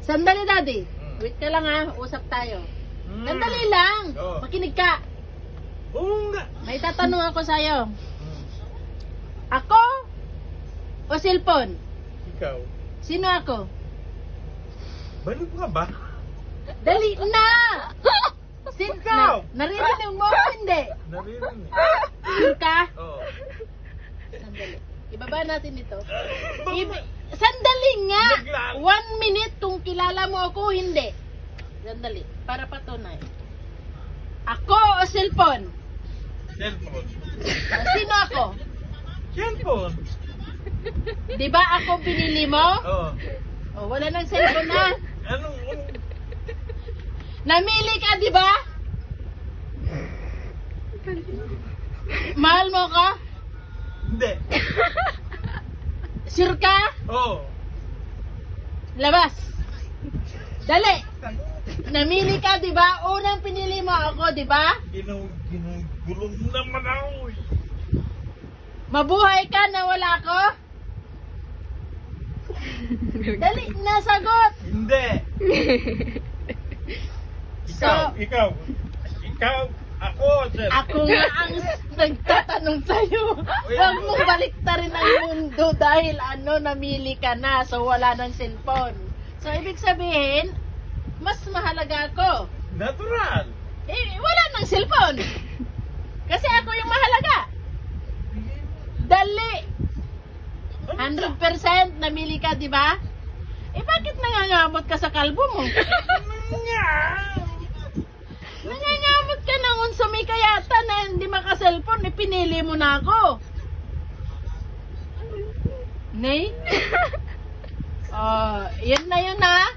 Sandali, Daddy. Wait ka lang ha. Usap tayo. Sandali lang. Oo. Makinig ka. Oo nga. May tatanong ako sa'yo. Ako o cellphone? Ikaw. Sino ako? Balog ka ba? Dali na! Ikaw! Naririnig mo o hindi? Naririnig. Sure ka? Oo. Sandali. Ibaba natin ito. Sandali nga! Naglaan. 1 minute kung kilala mo ako o hindi. Sandali. Para patunay. Ako o cellphone? Cellphone. Sino ako? Cellphone. Di ba ako pinili mo? Oo. O, wala nang cellphone na. Anong... Namili ka, di ba? Mahal mo ka? Hindi. Sure ka? Oo. Labas. Dali. Namili ka, di ba? Unang pinili mo ako, di ba? Ginugulong naman ako eh. Mabuhay ka na wala ko? Dali, nasagot. Hindi. So, Ikaw. Ako, sir. ako nga ang nagtatanong sa'yo. Huwag mong baliktarin ang mundo dahil namili ka na, so wala ng cellphone. So, ibig sabihin, mas mahalaga ako. Natural. Wala ng cellphone. Kasi ako yung mahalaga. Dali. 100% namili ka, di ba? Bakit nangangamot ka sa kalbo mo? Nangangamot ka ng unsumi kayata na hindi maka-cellphone, pinili mo na ako. Nay? Yun na yun ha.